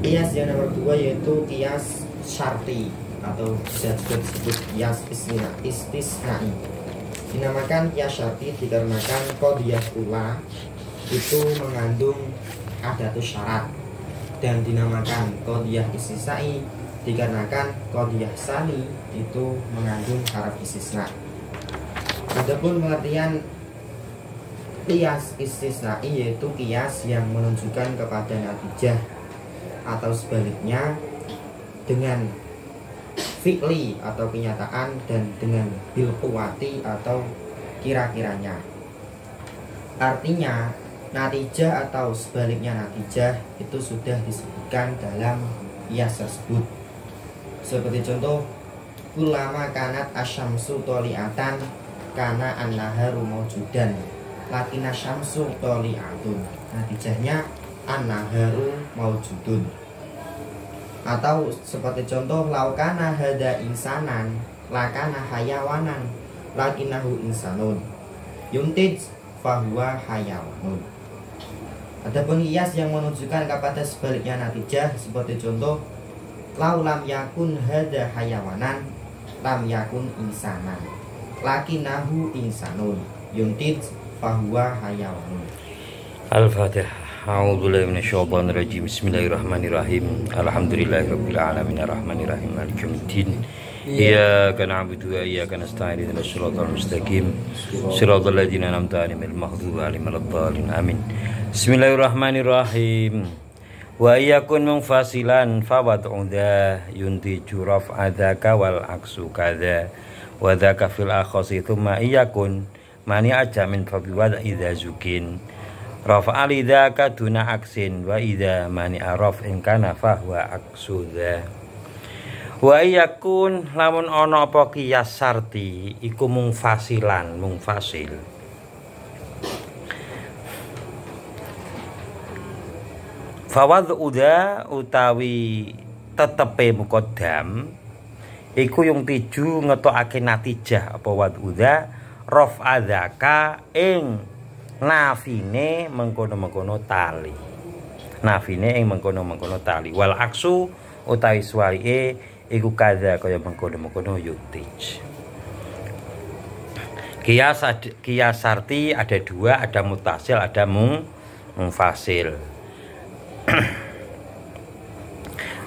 Kias yang nomor 2 yaitu kias syarti atau bisa juga disebut kias istisnai. Dinamakan kias syarti dikarenakan qadhiyah ula itu mengandung adatus syarat, dan dinamakan qadhiyah istisnai dikarenakan qadhiyah sani itu mengandung haraf istisna. Adapun pengertian kias istisnai yaitu kias yang menunjukkan kepada natijah atau sebaliknya dengan fi'li atau kenyataan dan dengan bil quwati atau kira-kiranya. Artinya natijah atau sebaliknya natijah itu sudah disebutkan dalam kias tersebut. Seperti contoh, ulama kanat asyamsu toli'atan kana an-naharu mawjudan lakin asyamsu toli'atun. Natijahnya an-naharu mawjudun. Atau seperti contoh, laukana hada insanan lakana hayawanan lakinahu insanun yuntij fahuwa hayawanun. Adapun kias yang menunjukkan kepada sebaliknya natijah seperti contoh, lau lam yakun hada hayawanan lam yakun insanan lakinahu insanun yuntij fahuwa hayawanun. Al-Fatihah. A'udzubillahi minasyaitonir rajim. Bismillahirrahmanirrahim. Alhamdulillahirabbil alamin arrahmanirrahim maliki yaumiddin. Iyyaka na'budu wa iyyaka nasta'in ihdinas siratal mustaqim siratal ladzina an'amta 'alaihim ghairil maghdubi 'alaihim waladdallin. Amin. Bismillahirrahmanirrahim. Wa iyyakun munfasilan fawad'udha yuntiju raf'adzaka wal aksu kadza wa dzaka fil akhasi thumma iyyakun mani aja min fabiwad idza zukin rafa'al idza kaduna aksin wa idza mani araf in kana fahwa aksudha. Wa iyakun lamun ana apa qiyas sarti iku mungfasilan mungfasil. Fawad uda utawi tetepe muqaddam iku yung tiju ngetokake natijah apa wad uda rafa dzaka ing nafine mengkono-mengkono tali. Nafine ing mengkono-mengkono tali. Wal aksu utawi suwalike iku kadza kaya mengkono-mengkono yuktij. Kias sarti ada dua, ada mutasil, ada mungfasil.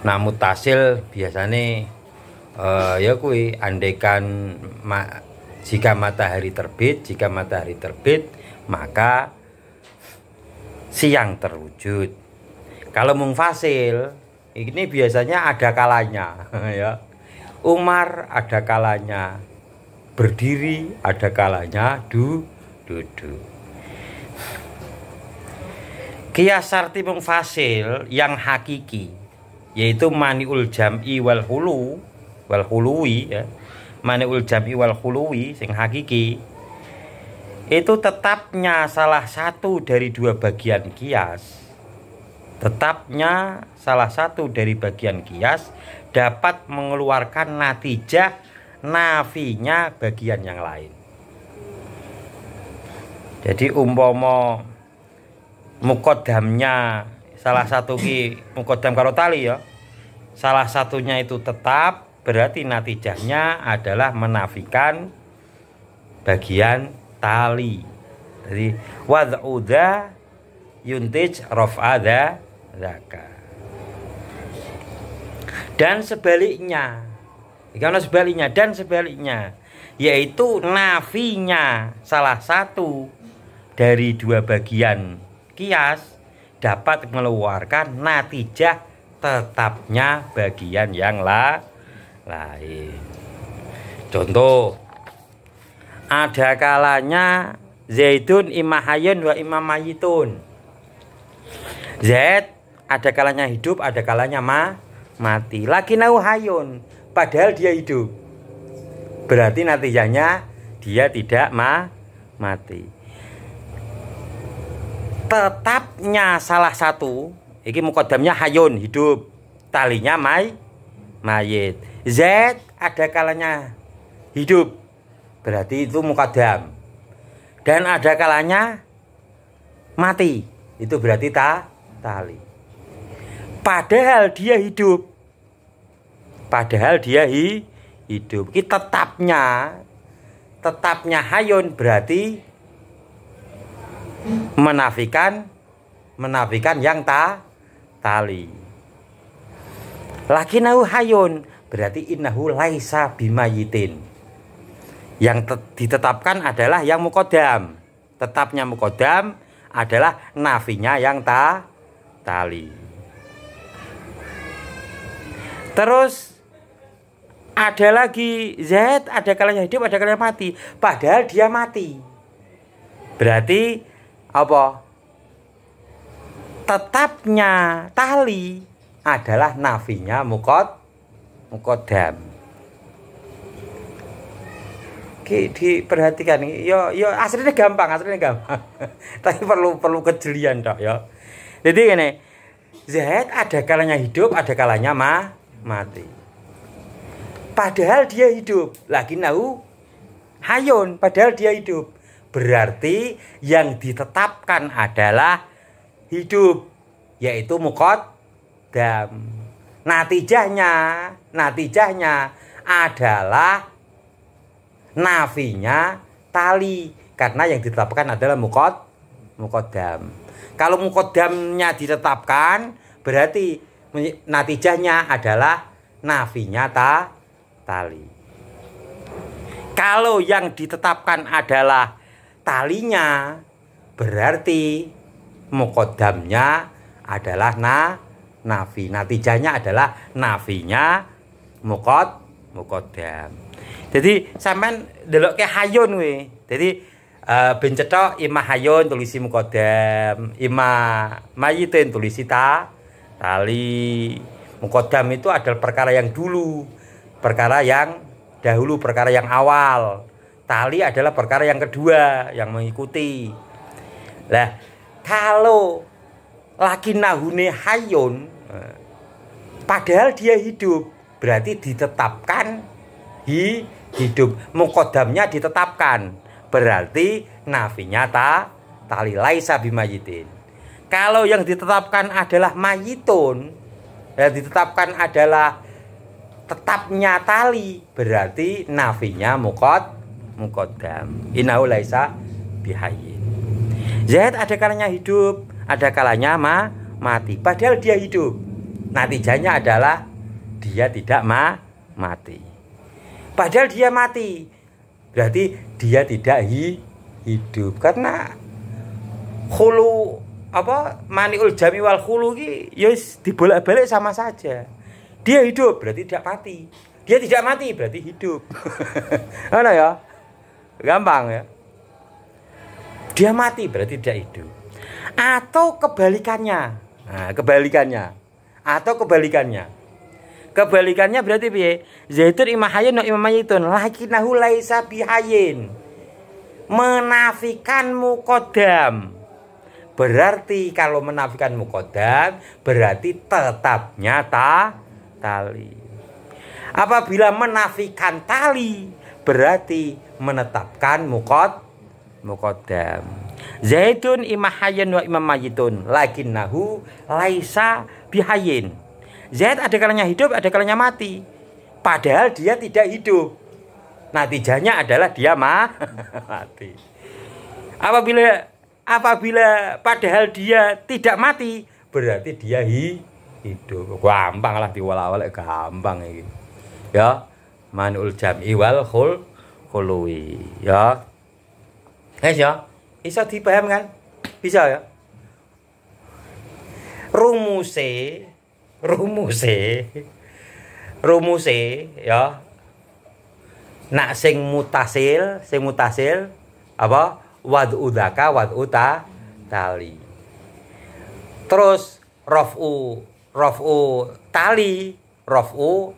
Nah mutasil biasanya ya kuwi andaikan jika matahari terbit maka siang terwujud. Kalau mungfasil ini biasanya ada kalanya ya. Umar ada kalanya berdiri, ada kalanya duduk. Qiyas sarti mungfasil yang hakiki yaitu maniul jam'i wal huluwi ya. Maniul jam'i wal huluwi sing hakiki itu tetapnya salah satu dari dua bagian kias. Tetapnya salah satu dari bagian kias dapat mengeluarkan natijah nafinya bagian yang lain. Jadi umpama muqaddamnya salah satu muqaddam karo tali ya. Salah satunya itu tetap, berarti natijahnya adalah menafikan bagian tali. Jadi wad'udha yuntij raf'adha dzaka. Dan sebaliknya. Karena sebaliknya yaitu nafinya salah satu dari dua bagian kias dapat mengeluarkan natijah tetapnya bagian yang lain. Contoh, ada kalanya Zaidun imahayun wa imam mayitun. Zaid ada kalanya hidup, ada kalanya mati. Lakinau hayun, padahal dia hidup. Berarti natijahnya dia tidak mati. Tetapnya salah satu, iki muqaddamnya hayun hidup, talinya mayit. Zaid ada kalanya hidup, berarti itu muqaddam. Dan ada kalanya mati, itu berarti tali. Padahal dia hidup. Padahal dia hidup. Ki tetapnya hayun berarti menafikan yang tali. Lakinahu hayun berarti innahu laisa bimayitin. Yang ditetapkan adalah yang muqaddam. Tetapnya muqaddam adalah nafinya yang tali. Terus ada lagi Zaid, ada kalanya hidup, ada kalanya mati. Padahal dia mati. Berarti apa? Tetapnya tali adalah nafinya muqaddam. Diperhatikan yo aslinya gampang. Tapi perlu kejelian dok ya. Jadi ini Zaid ada kalanya hidup, ada kalanya mati. Padahal dia hidup. Lakinahu hayun, padahal dia hidup. Berarti yang ditetapkan adalah hidup, yaitu muqaddam. Natijahnya adalah nafinya tali, karena yang ditetapkan adalah muqaddam. Kalau muqaddamnya ditetapkan, berarti natijahnya adalah nafinya tali. Kalau yang ditetapkan adalah talinya, berarti muqaddamnya adalah nafi. Natijahnya adalah nafinya muqaddam. Jadi sampean delok ke hayun we. Jadi ben cetok ima hayun tulisi muqaddam, ima mayitin tulisi tali. Muqaddam itu adalah perkara yang dulu, perkara yang dahulu, perkara yang awal. Tali adalah perkara yang kedua, yang mengikuti. Lah, kalau lakinahune hayun, padahal dia hidup, berarti ditetapkan hidup. Muqaddamnya ditetapkan, berarti nafinya tali laisa bimayitin. Kalau yang ditetapkan adalah mayitun, yang ditetapkan adalah tetapnya tali, berarti nafinya muqaddam. Innahu laisa bihayyin. Zaid ada kalanya hidup, ada kalanya mati. Padahal dia hidup. Natijahnya adalah dia tidak mati. Padahal dia mati, berarti dia tidak hidup. Karena khulu maniul jami wal khulu ki ya dibolak-balik sama saja. Dia hidup berarti tidak mati. Dia tidak mati berarti hidup. Mana ya? Gampang ya. Dia mati berarti tidak hidup. Atau kebalikannya. Nah, Kebalikannya berarti piye? Zaitun imma hayyun wa imma mayitun, lakinahu laisa bihayyin. Menafikan muqaddam. Berarti kalau menafikan muqaddam berarti tetapnya tali. Apabila menafikan tali berarti menetapkan muqaddam. Zaitun imma hayyun wa imma mayitun, lakinahu laisa bihayyin. Zaid ada kalanya hidup, ada kalanya mati. Padahal dia tidak hidup. Natijahnya adalah dia mati. Apabila padahal dia tidak mati, berarti dia hidup. Gampang lah diwala-wala, gampang ini. Ya, manul jam'i wal khului. Ya. Guys ya, bisa dipaham kan? Bisa ya. Rumuse ya. Nak sing mutasil apa? Wad'u dzaka wad'u tali. Terus raf'u tali, raf'u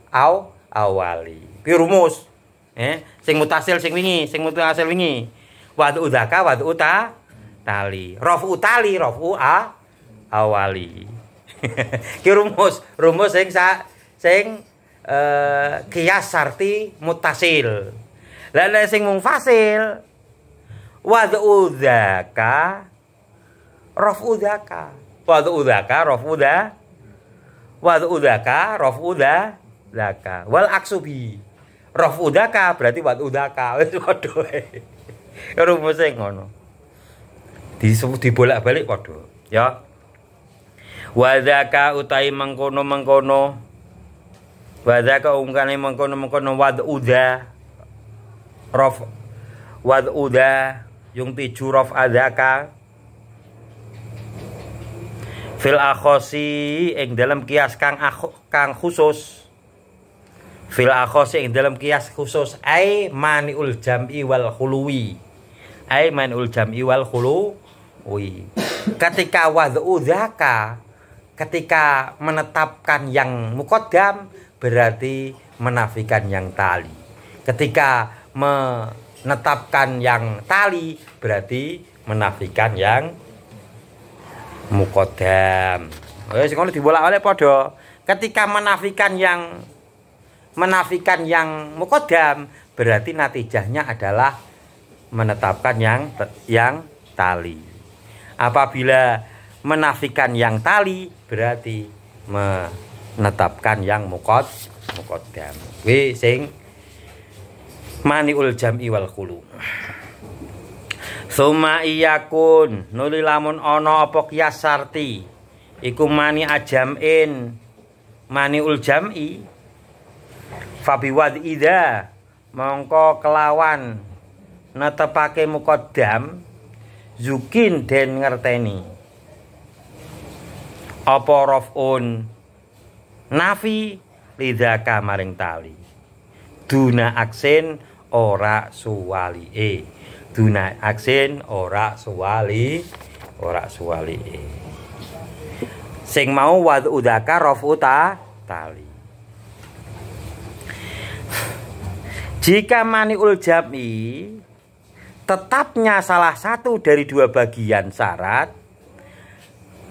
awali. Ki rumus. Sing mutasil sing wingi. Wad'u dzaka wad'u tali. Raf'u tali, raf'u awali. Ki rumus sing qiyas sarti muttasil. Lah nek sing munfasil wad'u dzaka raf'u dzaka. Wad'u dzaka raf'u Wad'u dzaka raf'u dzaka. Wal aksubi. Raf'u dzaka berarti wad'u dzaka. Wis padha wae. Rumuse ngono. Dibolak-balik padha, ya. Wa dzaka utai mengkono-mengkono. Wa dzaka ungkane mengkono-mengkono wad'u dza. Wad'u dza yung tiju raf'a dzaka. Fil akhosi ing dalam kias kang khusus. Fil akhosi ing dalam kias khusus ai maniul jam'i wal khuluwi. Ai maniul jam'i wal khuluwi. Ketika wad'u dzaka, ketika menetapkan yang muqaddam berarti menafikan yang tali. Ketika menetapkan yang tali berarti menafikan yang muqaddam. Wis ngono dibolak-balik padha. Ketika menafikan yang muqaddam berarti natijahnya adalah menetapkan yang tali. Apabila menafikan yang tali berarti menetapkan yang muqaddam. Kuwi sing maniul jam'i wal khulu. Suma iyakun nuli lamun ana apa qiyas sarti iku mani ajam'in maniul jam'i fabiwad idza mongko kelawan netepake muqaddam zukin den ngerteni apa raf'un nafi lidzaka maring tali duna aksen ora suwali duna aksen ora suwali sing mau wad'u dzaka raf'u tali. Jika maniul jam'i tetapnya salah satu dari dua bagian syarat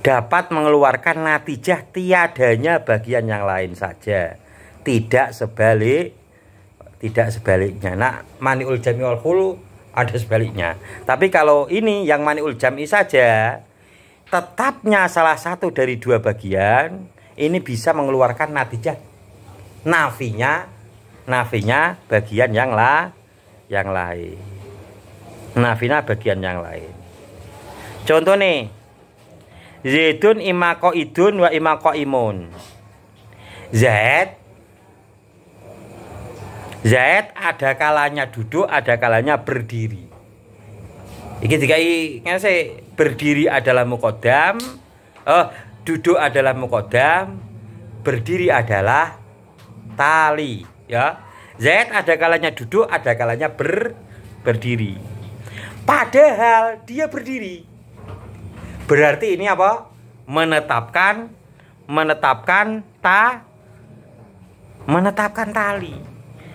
dapat mengeluarkan natijah tiadanya bagian yang lain saja, tidak sebaliknya. Nah, maniul jam'i wal khulu ada sebaliknya. Tapi kalau ini yang maniul jam'i saja, tetapnya salah satu dari dua bagian ini bisa mengeluarkan natijah nafinya bagian yang lain. Nafinya bagian yang lain. Contoh nih, Zaidun ima qaidun wa ima qaimun. Zaid ada kalanya duduk, ada kalanya berdiri. Iki dikai ngene berdiri adalah muqaddam, duduk adalah muqaddam, berdiri adalah tali, ya. Zaid ada kalanya duduk, ada kalanya berdiri. Padahal dia berdiri. Berarti ini apa? Menetapkan tali.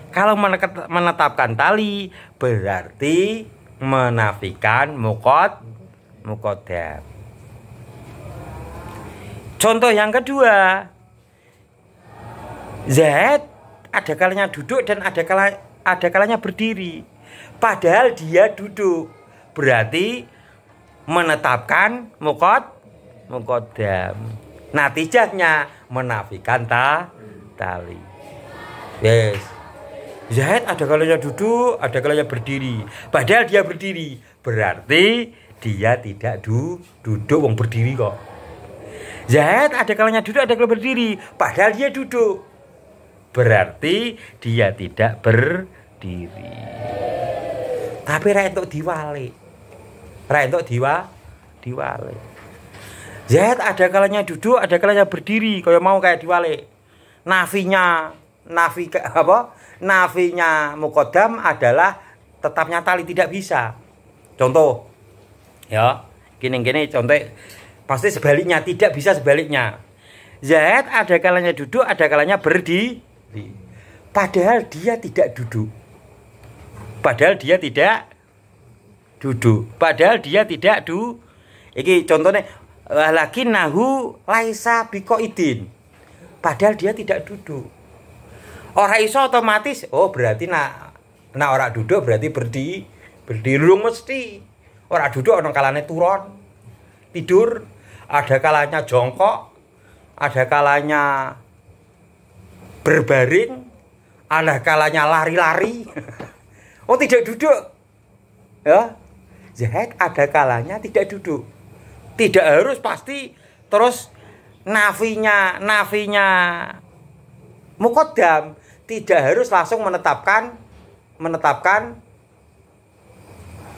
Kalau menetapkan tali berarti menafikan muqaddam. Contoh yang kedua, Zaid ada kalanya duduk dan ada kalanya berdiri. Padahal dia duduk, berarti menetapkan muqaddam. Natijahnya menafikan tali. Yes. Zaid ada kalanya duduk, ada kalanya berdiri. Padahal dia berdiri, berarti dia tidak duduk, wong berdiri kok. Zaid ada kalanya duduk, ada kalanya berdiri. Padahal dia duduk, berarti dia tidak berdiri. Tapi ra entuk diwalik. Diwalik. Zaid ada kalanya duduk, ada kalanya berdiri, kaya mau kayak diwalik. Nafinya muqaddam adalah tetapnya tali, tidak bisa. Contoh, ya, gini contoh, pasti sebaliknya, tidak bisa sebaliknya. Zaid ada kalanya duduk, ada kalanya berdiri. Padahal dia tidak duduk. Iki contohnya, lakinnahu laisa biqaidin. Padahal dia tidak duduk. Ora iso otomatis, berarti nak ora duduk berarti berdiri lu mesti. Ora duduk ana kalane turun, tidur, ada kalanya jongkok, ada kalanya berbaring, ada kalanya lari-lari. Oh, tidak duduk. Ya. Zaid ada kalanya tidak duduk. Tidak harus pasti terus nafinya muqaddam, tidak harus langsung menetapkan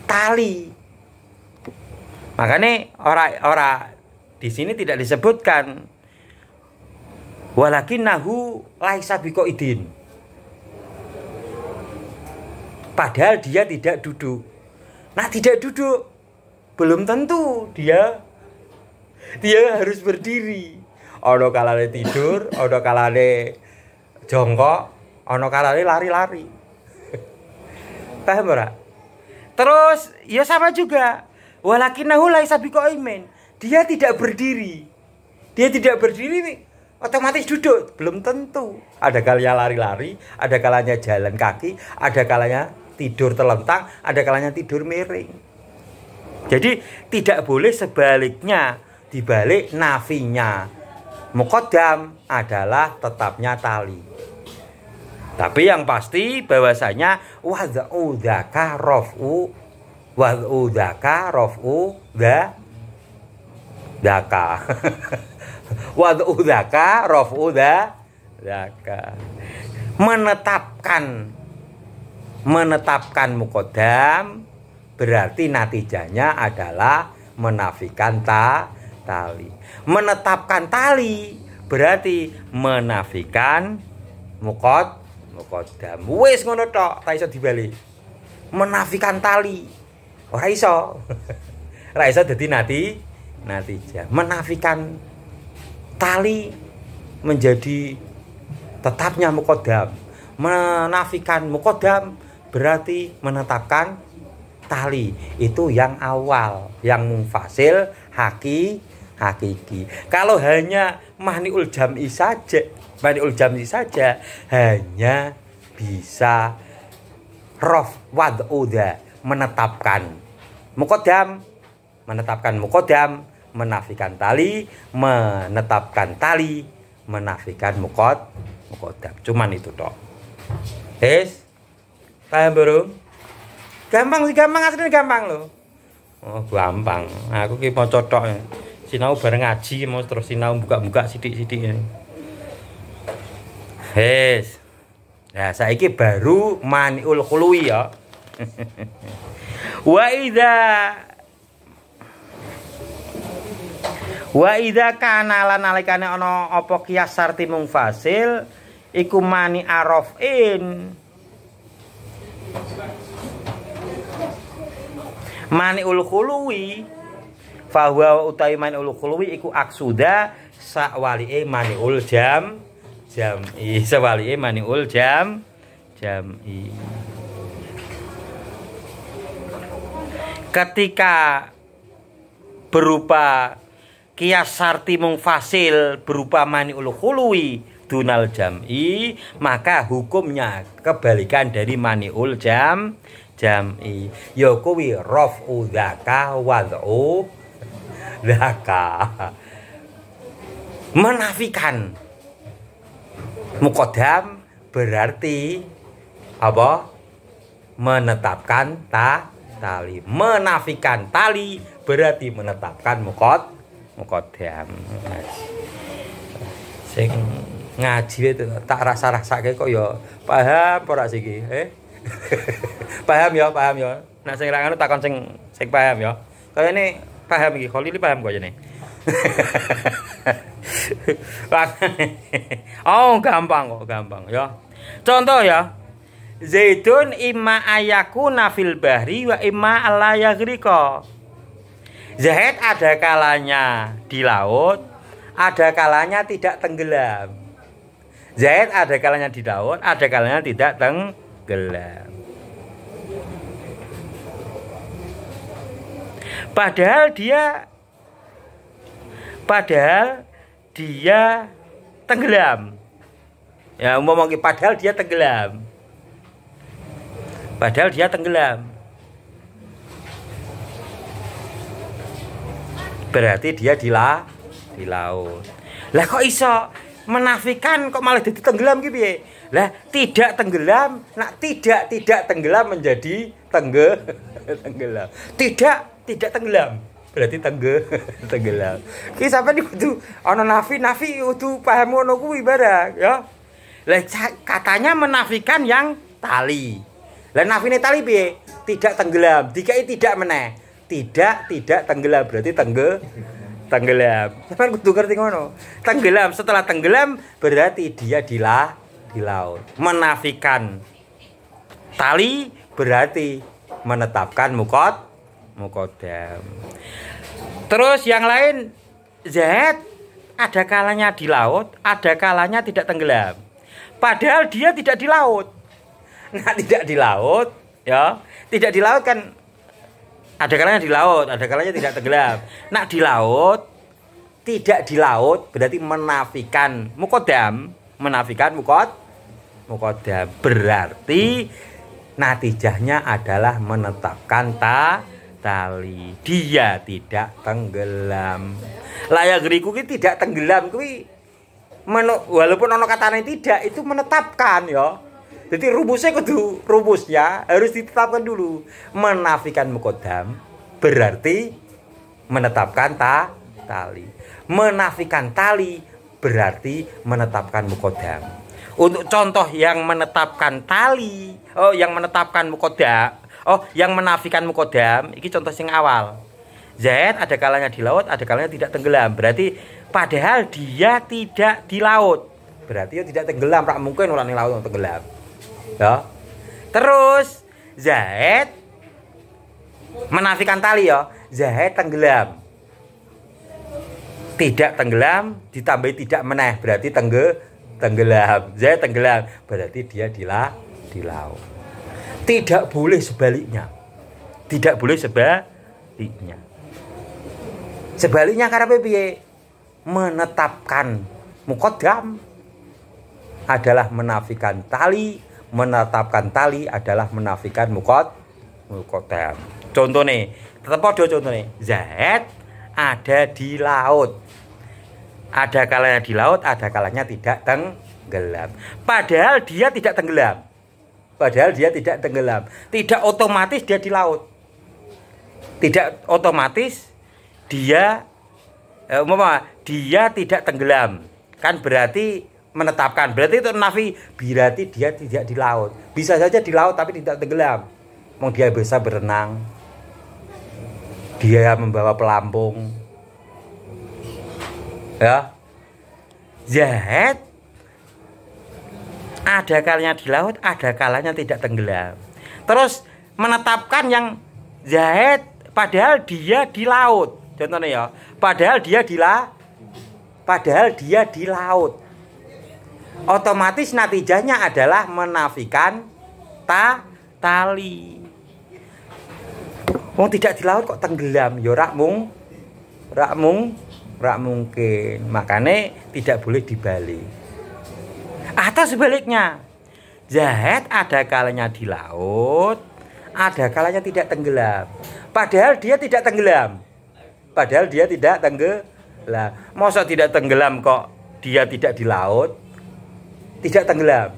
tali. Makanya ora di sini tidak disebutkan walakinnahu laisa biqaidin. Padahal dia tidak duduk. Nah, tidak duduk belum tentu dia harus berdiri. Ono kalane tidur, ono kalane jongkok, ono kalane lari-lari. Paham ora? Terus ya sama juga. Walakinnahu laisa biqaimin. Dia tidak berdiri. Dia tidak berdiri otomatis duduk, belum tentu. Ada kalanya lari-lari, ada kalanya jalan kaki, ada kalanya tidur telentang, ada kalanya tidur miring. Jadi tidak boleh sebaliknya, dibalik nafinya muqaddam adalah tetapnya tali. Tapi yang pasti bahwasanya wad'u dzaka raf'u dzaka wad'u dzaka raf'u dzaka menetapkan muqaddam berarti natijanya adalah menafikan tali. Menetapkan tali berarti menafikan muqaddam. Wis ngono tok, ta iso dibalik. Menafikan tali. Ora iso. Ora iso dadi natijah. Menafikan tali menjadi tetapnya muqaddam. Menafikan muqaddam berarti menetapkan tali. Itu yang awal, yang munfasil, hakiki. Kalau hanya mani'ul jam'i saja hanya bisa wad'u menetapkan muqaddam, menafikan tali, menetapkan tali, menafikan muqaddam. Cuman itu tok. Paham burung? Gampang aslinya gampang loh. Oh, gampang. Aku ki mau cotok. Sinau bareng ngaji mau terus sinau buka-buka sithik-sithik. Nah, saiki baru mani'ul khuluwi ya. Wa idza kana lan nalikane ana apa qiyas sarti mungfasil iku mani arafin. Mani'ul khuluwi fahuwa utawi mani'ul khuluwi iku aksuda sawali'e mani'ul jam'i. Sawali'e mani'ul jam'i. Ketika berupa qiyas sarti mungfasil berupa mani'ul khuluwi dunal jam'i, maka hukumnya kebalikan dari mani'ul jam'i. Ya kuwi raf'u dzaka wad'u dzaka. Menafikan muqaddam berarti apa? Menetapkan tali. Menafikan tali berarti menetapkan muqaddam. Sing ngaji itu tak rasa-rasake kok ya paham ora siki, paham ya. Nek sing ra ngono takon sing paham ya. Kayane paham iki, Khalil paham kok jane. Oh, gampang ya. Contoh ya. Zaidun imma ayakuna fil bahri wa imma alla yaghriqa. Zaid ada kalanya di laut, ada kalanya tidak tenggelam. Zaid ada kalanya di laut, ada kalanya tidak tenggelam. Padahal dia tenggelam. Ya, padahal dia tenggelam. Berarti dia di laut. Lah kok iso menafikan kok malah jadi tenggelam gitu ya? Lah tidak tenggelam, nak tidak tenggelam menjadi tenggelam. Tidak tenggelam berarti tenggelam. Ki sampean kudu ana nafi kudu paham ngono kuwi barang ya. Lah katanya menafikan yang tali. Lah nafine tali piye? Tidak tenggelam, dikai tidak meneh. Tidak tenggelam berarti tenggelam. Sampeyan kudu ngerti ngono. Tenggelam, setelah tenggelam berarti dia di laut. Menafikan tali berarti menetapkan mukodam. Terus yang lain Zaid ada kalanya di laut, ada kalanya tidak tenggelam. Padahal dia tidak di laut. Nah, tidak di laut, ya. Tidak di laut kan ada kalanya di laut, ada kalanya tidak tenggelam. Nah, di laut, tidak di laut berarti menafikan mukodam, mukodam berarti natijahnya adalah menetapkan tali. Dia tidak tenggelam. Layak riku ki tidak tenggelam kuwi walaupun ono katanya tidak itu menetapkan ya. Jadi rumusnya harus ditetapkan dulu. Menafikan mukodam berarti menetapkan tali. Menafikan tali berarti menetapkan mukodam. Untuk contoh yang menetapkan tali, yang menetapkan mukodam, yang menafikan mukodam, ini contoh yang awal. Zaid ada kalanya di laut, ada kalanya tidak tenggelam. Berarti padahal dia tidak di laut. Berarti dia tidak tenggelam, tak mungkin orang di laut tenggelam. Ya. Terus Zaid menafikan tali ya. Zaid tenggelam. Tidak tenggelam ditambah tidak meneh berarti tenggelam. Zaid tenggelam berarti dia di laut. Tidak boleh sebaliknya. Tidak boleh sebaliknya. Sebaliknya karena piye? Menetapkan mukodam adalah menafikan tali, menetapkan tali adalah menafikan mukodam. Contoh nih, tetap ada contoh nih. Zaid ada di laut. Ada kalanya di laut, ada kalanya tidak tenggelam. Padahal dia tidak tenggelam. Tidak otomatis dia di laut. Tidak otomatis dia dia tidak tenggelam. Kan berarti menetapkan. Berarti itu nafi, berarti dia tidak di laut. Bisa saja di laut tapi tidak tenggelam. Dia bisa berenang. Dia membawa pelampung. Ya. Zaid ada kalanya di laut, ada kalanya tidak tenggelam. Terus menetapkan yang Zaid padahal dia di laut. Contohnya ya, padahal dia di laut. Otomatis natijahnya adalah menafikan tali. Tidak di laut kok tenggelam, ya rak mungkin. Makanya tidak boleh dibalik. Atau sebaliknya, Zaid ada kalanya di laut, ada kalanya tidak tenggelam. Padahal dia tidak tenggelam. Masa tidak tenggelam kok dia tidak di laut, tidak tenggelam.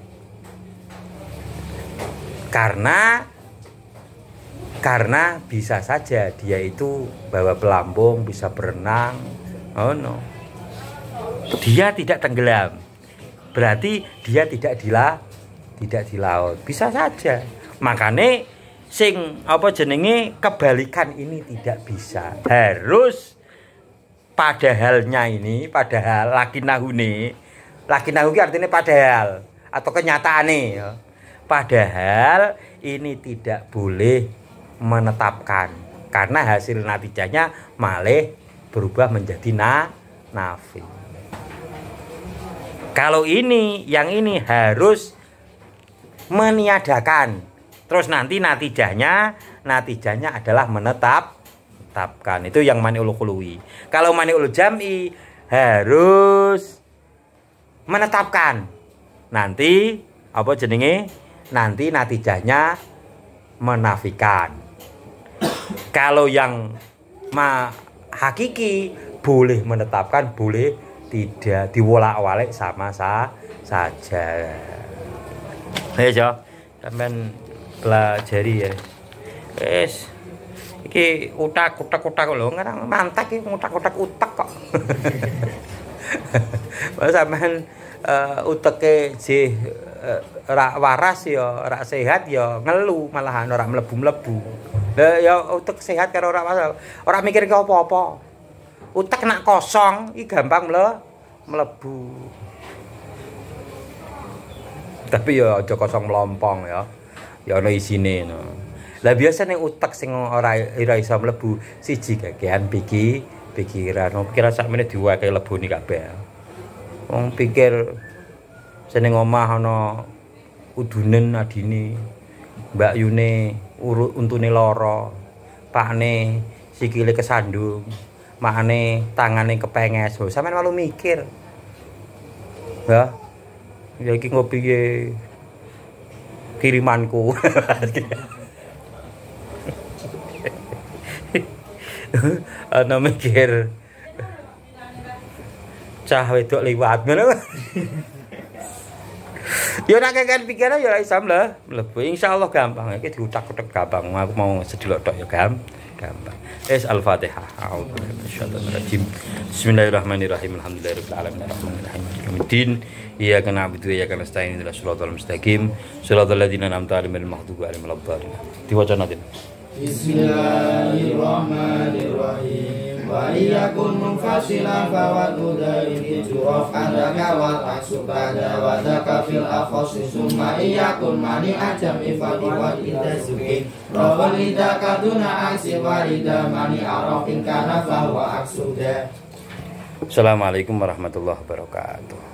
Karena bisa saja dia itu bawa pelampung, bisa berenang. Oh no. Dia tidak tenggelam. Berarti dia tidak di laut. Bisa saja. Makanya kebalikan ini tidak bisa. Harus padahal lakinahu artinya padahal atau kenyataannya ya. Padahal ini tidak boleh menetapkan karena hasil natijahnya malah berubah menjadi nafi. Kalau yang ini harus meniadakan. Terus nanti natijahnya adalah menetapkan. Itu yang mani'ul khuluwi. Kalau mani'ul jam'i harus menetapkan. Nanti nanti natijahnya menafikan. Kalau yang hakiki boleh menetapkan, boleh tidak diwolak-walik sama saja. Ayo Jo, sampean pelajari ya. Wis iki utak lho, ngarang mantek iki utak utak kok. Mas sampean uteke jih ora waras ya, ora sehat ya ngelu malahan ora mlebu-mlebu. Lah ya utek sehat karo ora waras, ora mikir ke apa-apa. Utek nak kosong iki gampang mlebu. Tapi ya aja kosong melompong ya. Ya ana isine no. Lah biasa ning utek sing ora iso mlebu siji kakean pikiran. Pikiran sakmene diwake leboni kabeh. Wong pikir seneng omah ana udunen adine, Mbak Yune untune lara, pakne sikile kesandung, makane tangane kepenges. Oh, sampean malu mikir. Ya. Ya iki ngopi kirimanku. Ana mikir cah wedok liwat ngono. Ya nek kan pikiran ya iso mlebu. Insyaallah gampang. Iki diutak-utak gampang. Aku mau sedelok tok ya gampang. Al-Fatihah. A'udzubillahi minasyaitonir rajim. Bismillahirrahmanirrahim. Alhamdulillahirabbil alamin. Arrahmanirrahim. Yaumiddin. Iyyaka na'budu wa iyyaka nasta'in. Ihdinas siratal mustaqim. Siratal ladzina an'amta 'alaihim ghairil maghdubi 'alaihim waladdallin. Diwaca nanti. Bismillahirrahmanirrahim. Wa iyakun munfasilan fawatu dari juraf andaka wal aksukada wa daka fil akhasi summa iyakun mani ajam ifati wa ida sukin rawal ida kaduna aksi warida mani arafin kana fahuwa aksuda. Assalamualaikum warahmatullahi wabarakatuh.